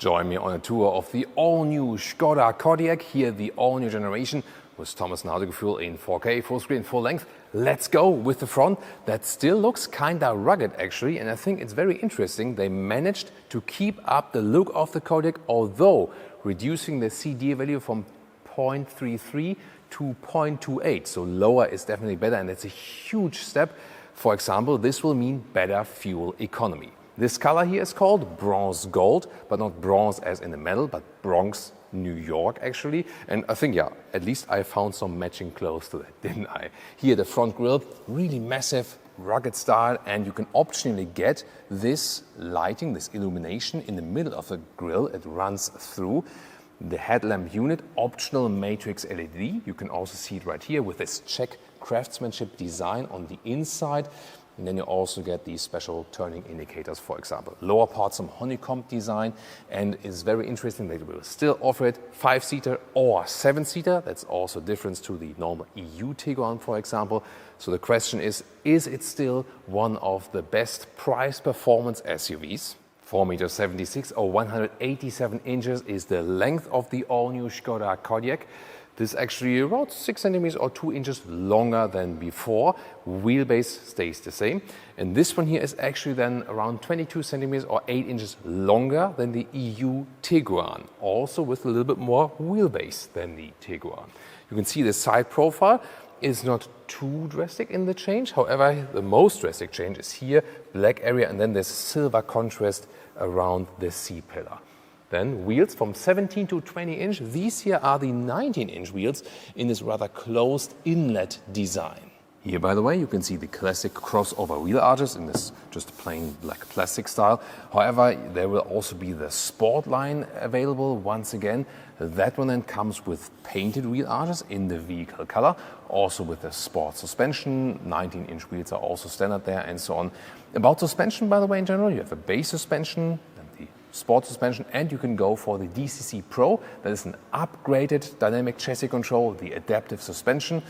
Join me on a tour of the all-new Skoda Kodiaq, here the all-new generation with Thomas and Autogefühl in 4K, full screen, full length. Let's go with the front. That still looks kinda rugged actually, and I think it's very interesting. They managed to keep up the look of the Kodiaq, although reducing the CD value from 0.33 to 0.28. So lower is definitely better, and it's a huge step. For example, this will mean better fuel economy. This color here is called bronze gold, but not bronze as in the metal, but Bronx, New York actually. And I think, yeah, at least I found some matching clothes to that, didn't I? Here the front grille, really massive, rugged style, and you can optionally get this lighting, this illumination in the middle of the grille. It runs through. The headlamp unit, optional matrix LED. You can also see it right here with this Czech craftsmanship design on the inside. And then you also get these special turning indicators, for example. Lower part, some honeycomb design, and it's very interesting that we will still offer it 5-seater or 7-seater. That's also a difference to the normal EU Tiguan, for example. So the question is it still one of the best price performance SUVs? 4.76 m or 187 inches is the length of the all-new Skoda Kodiaq. This is actually about 6 centimeters or 2 inches longer than before. Wheelbase stays the same. And this one here is actually then around 22 centimeters or 8 inches longer than the EU Tiguan. Also with a little bit more wheelbase than the Tiguan. You can see the side profile is not too drastic in the change. However, the most drastic change is here, black area, and then there's silver contrast around the C-pillar. Then wheels from 17 to 20 inch. These here are the 19-inch wheels in this rather closed inlet design. Here, by the way, you can see the classic crossover wheel arches in this just plain black plastic style. However, there will also be the SportLine available once again. That one then comes with painted wheel arches in the vehicle color, also with the sport suspension. 19-inch wheels are also standard there and so on. About suspension, by the way, in general, you have a base suspension, sport suspension, and you can go for the DCC Pro. That is an upgraded dynamic chassis control, the adaptive suspension,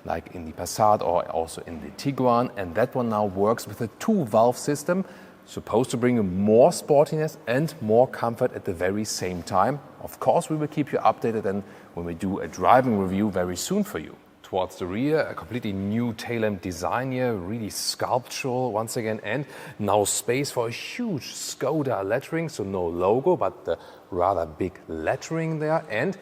like in the Passat or also in the Tiguan. And that one now works with a 2-valve system, supposed to bring you more sportiness and more comfort at the very same time. Of course, we will keep you updated and when we do a driving review very soon for you. Towards the rear, a completely new tail lamp design here, really sculptural once again, and now space for a huge Skoda lettering, so no logo, but the rather big lettering there, and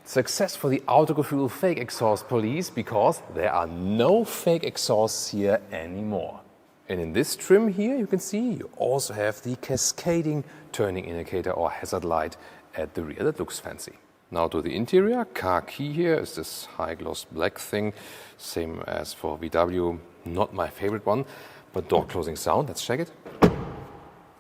success for the Autogefühl fake exhaust police, because there are no fake exhausts here anymore. And in this trim here, you can see you also have the cascading turning indicator or hazard light at the rear. That looks fancy. Now to the interior. Car key here is this high gloss black thing, same as for VW. Not my favorite one, but door closing sound. Let's check it.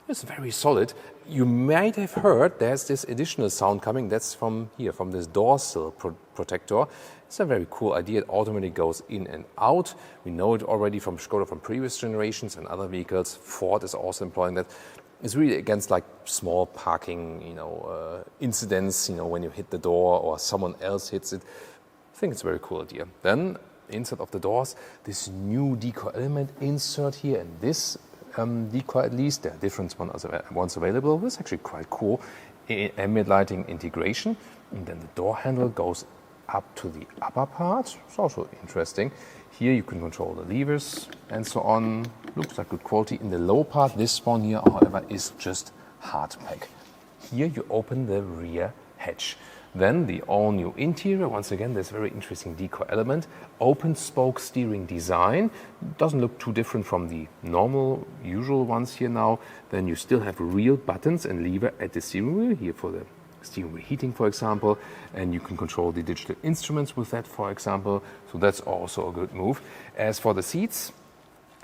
It's very solid. You might have heard there's this additional sound coming. That's from here, from this door sill protector. It's a very cool idea. It automatically goes in and out. We know it already from Skoda from previous generations and other vehicles. Ford is also employing that. It's really against like small parking, incidents, when you hit the door or someone else hits it. I think it's a very cool idea. Then inside of the doors, this new decoy element insert here, and this decoy at least, there are different ones available. This is actually quite cool. Ambient lighting integration, and then the door handle goes up to the upper part. It's also interesting. Here you can control the levers and so on. Looks like good quality. In the lower part, this one here, however, is just hard pack. Here you open the rear hatch. Then the all-new interior. Once again, this very interesting deco element. Open spoke steering design. Doesn't look too different from the normal, usual ones here now. Then you still have real buttons and lever at the steering wheel. Here for the steering wheel heating, for example, and you can control the digital instruments with that, for example. So that's also a good move. As for the seats,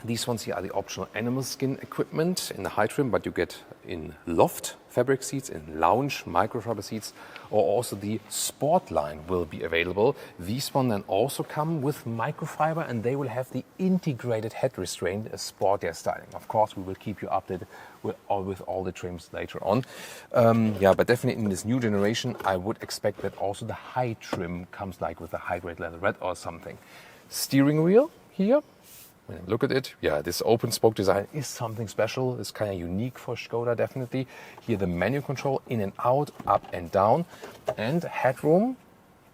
these ones here are the optional animal skin equipment in the high trim, but you get in loft fabric seats, in lounge microfiber seats, or also the SportLine will be available. These one then also come with microfiber, and they will have the integrated head restraint, a sportier styling. Of course, we will keep you updated with all the trims later on. But definitely in this new generation, I would expect that also the high trim comes like with a high-grade leather red or something. Steering wheel here. When I look at it, yeah, this open spoke design is something special. It's kind of unique for Skoda, definitely. Here the manual control, in and out, up and down. And headroom,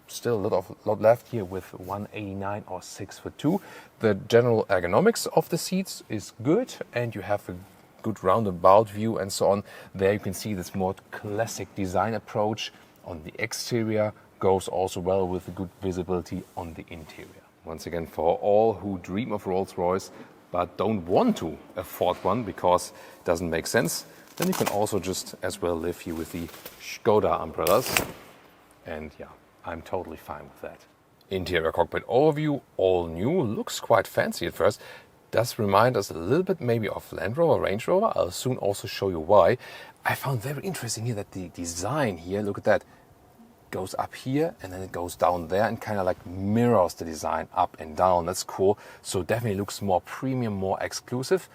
still a lot left here with 189 or 6'2". The general ergonomics of the seats is good, and you have a good roundabout view and so on. There you can see this more classic design approach on the exterior goes also well with the good visibility on the interior. Once again, for all who dream of Rolls-Royce but don't want to afford one because it doesn't make sense, then you can also just as well live here with the Skoda umbrellas. And yeah, I'm totally fine with that. Interior cockpit overview, all new, looks quite fancy at first. Does remind us a little bit maybe of Land Rover, Range Rover. I'll soon also show you why. I found very interesting here that the design here, look at that, goes up here and then it goes down there and kind of like mirrors the design up and down. That's cool. So definitely looks more premium, more exclusive.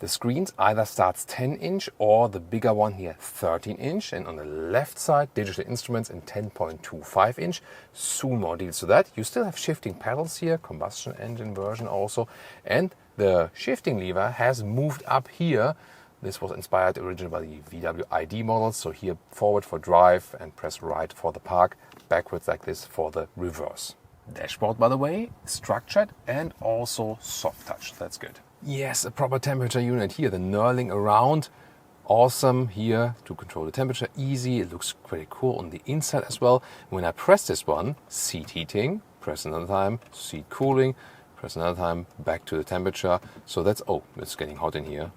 The screens either starts 10-inch or the bigger one here 13-inch, and on the left side digital instruments in 10.25-inch. Soon more deals to that. You still have shifting pedals here, combustion engine version also, and the shifting lever has moved up here. This was inspired originally by the VW ID models, so here forward for drive and press right for the park, backwards like this for the reverse. Dashboard, by the way, structured and also soft touch, that's good. Yes, a proper temperature unit here, the knurling around, awesome here to control the temperature, easy, it looks pretty cool on the inside as well. When I press this one, seat heating, press another time, seat cooling, press another time, back to the temperature. So that's, oh, it's getting hot in here.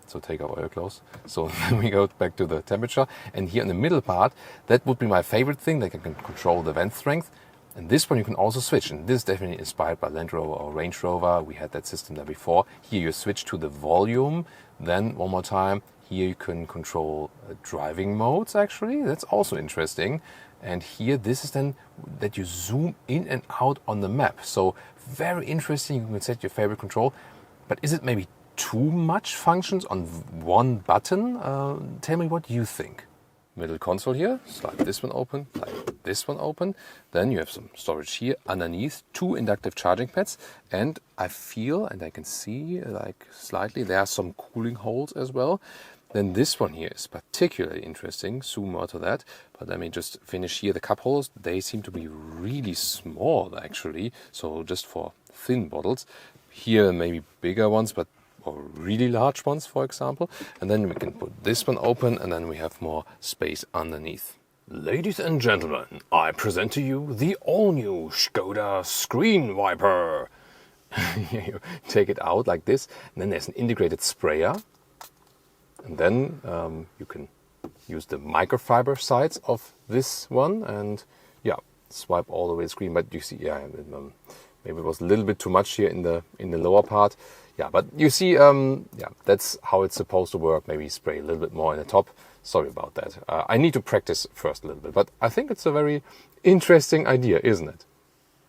So take off all your clothes. So then we go back to the temperature. And here in the middle part, that would be my favorite thing, that I can control the vent strength. And this one you can also switch. And this is definitely inspired by Land Rover or Range Rover. We had that system there before. Here you switch to the volume. Then one more time, here you can control driving modes actually. That's also interesting. And here, this is then that you zoom in and out on the map. So very interesting, you can set your favorite control. But is it maybe too much functions on one button? Tell me what you think. Middle console here, slide this one open, slide this one open. Then you have some storage here underneath, 2 inductive charging pads. And I feel, and I can see like slightly, there are some cooling holes as well. Then this one here is particularly interesting, zoom more to that. But let me just finish here. The cup holders, they seem to be really small actually. So just for thin bottles. Here maybe bigger ones, but or really large ones, for example. And then we can put this one open and then we have more space underneath. Ladies and gentlemen, I present to you the all-new Skoda Screen Wiper. You take it out like this, and then there's an integrated sprayer. And then you can use the microfiber sides of this one and yeah, swipe all the way the screen. But you see, yeah, maybe it was a little bit too much here in the lower part. Yeah, but you see, yeah, that's how it's supposed to work. Maybe spray a little bit more in the top. Sorry about that. I need to practice first a little bit, but I think it's a very interesting idea, isn't it?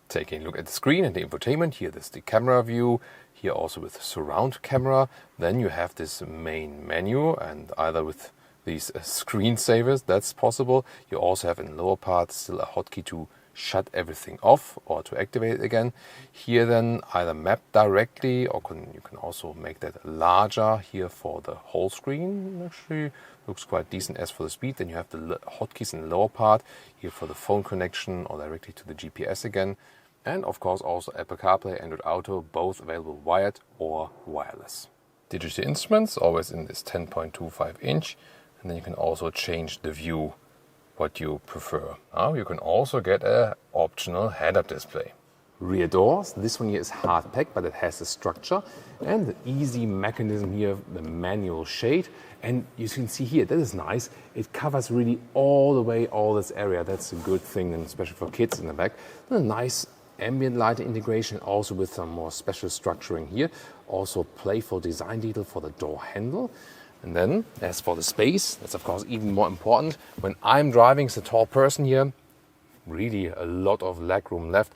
Taking a look at the screen and the infotainment. Here, there's the camera view. Here also with surround camera. Then you have this main menu, and either with these screensavers, that's possible. You also have in the lower part still a hotkey to shut everything off or to activate it again. Here then either map directly or you can also make that larger here for the whole screen. Actually looks quite decent. As for the speed, then you have the hotkeys in the lower part here for the phone connection or directly to the GPS again. And of course also Apple CarPlay, Android Auto, both available wired or wireless. Digital instruments always in this 10.25-inch, and then you can also change the view what you prefer. Now you can also get an optional head-up display. Rear doors, this one here is hard packed, but it has a structure and the easy mechanism here, the manual shade. And you can see here, that is nice. It covers really all the way, all this area. That's a good thing, and especially for kids in the back. And a nice ambient lighting integration, also with some more special structuring here. Also playful design detail for the door handle. And then, as for the space, that's of course even more important. When I'm driving as a tall person here, really a lot of legroom left.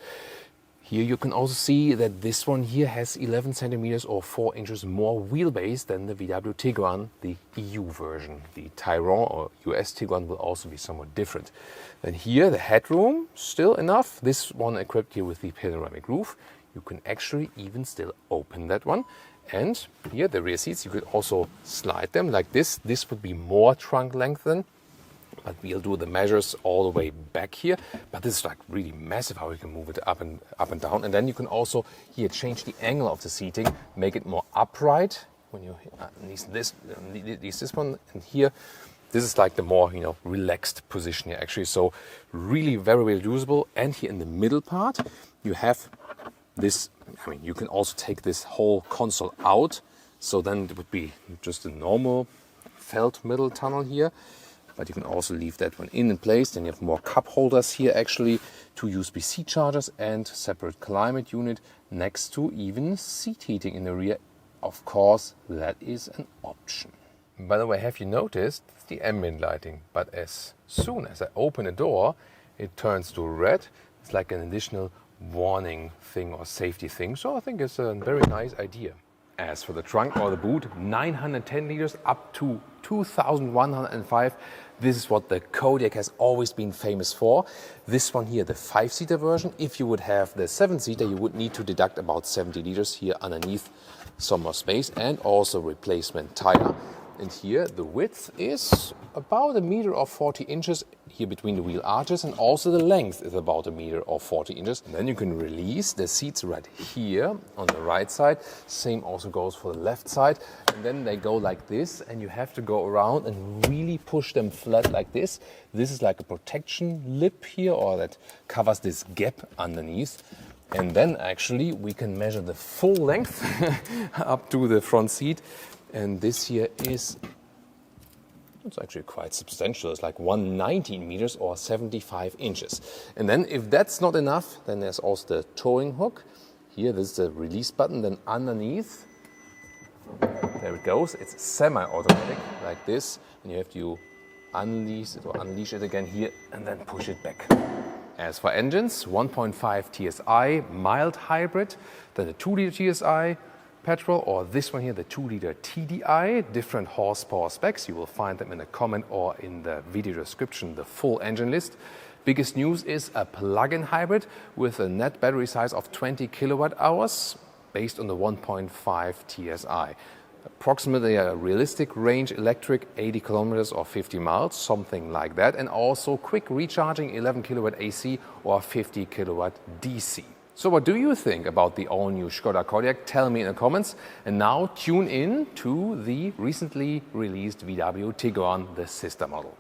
Here you can also see that this one here has 11 centimeters or 4 inches more wheelbase than the VW Tiguan, the EU version. The Tiguan or US Tiguan will also be somewhat different. Then here the headroom, still enough. This one equipped here with the panoramic roof. you can actually even still open that one. And here, the rear seats, you could also slide them like this. This would be more trunk length then, but we'll do the measures all the way back here. But this is like really massive how you can move it up and down. And then you can also here change the angle of the seating, make it more upright. When you need this one, and here, this is like the more relaxed position here actually. So really very, very usable. And here in the middle part, you have this. I mean, you can also take this whole console out. So then it would be just a normal felt middle tunnel here. But you can also leave that one in place. Then you have more cup holders here actually, 2 USB-C chargers and separate climate unit next to even seat heating in the rear. Of course, that is an option. By the way, have you noticed the ambient lighting? But as soon as I open a door, it turns to red. It's like an additional warning thing or safety thing. So I think it's a very nice idea. As for the trunk or the boot, 910 liters up to 2,105. This is what the Kodiaq has always been famous for. This one here, the 5-seater version. If you would have the 7-seater, you would need to deduct about 70 liters here underneath, some more space, and also replacement tire. And here the width is about 1 meter or 40 inches here between the wheel arches, and also the length is about 1 meter or 40 inches. And then you can release the seats right here on the right side. Same also goes for the left side. And then they go like this, and you have to go around and really push them flat like this. This is like a protection lip here, or that covers this gap underneath. And then actually we can measure the full length up to the front seat. And this here is, it's actually quite substantial. It's like 119 meters or 75 inches. And then if that's not enough, then there's also the towing hook. Here, this is the release button. Then underneath, there it goes. It's semi-automatic like this. And you have to unleash it again here and then push it back. As for engines, 1.5 TSI, mild hybrid, then the 2-liter TSI, petrol, or this one here, the 2-liter TDI, different horsepower specs. You will find them in a comment or in the video description, the full engine list. Biggest news is a plug-in hybrid with a net battery size of 20 kilowatt hours based on the 1.5 TSI. Approximately a realistic range electric, 80 kilometers or 50 miles, something like that. And also quick recharging, 11 kilowatt AC or 50 kilowatt DC. So what do you think about the all-new Skoda Kodiaq? Tell me in the comments. And now tune in to the recently released VW Tiguan, the sister model.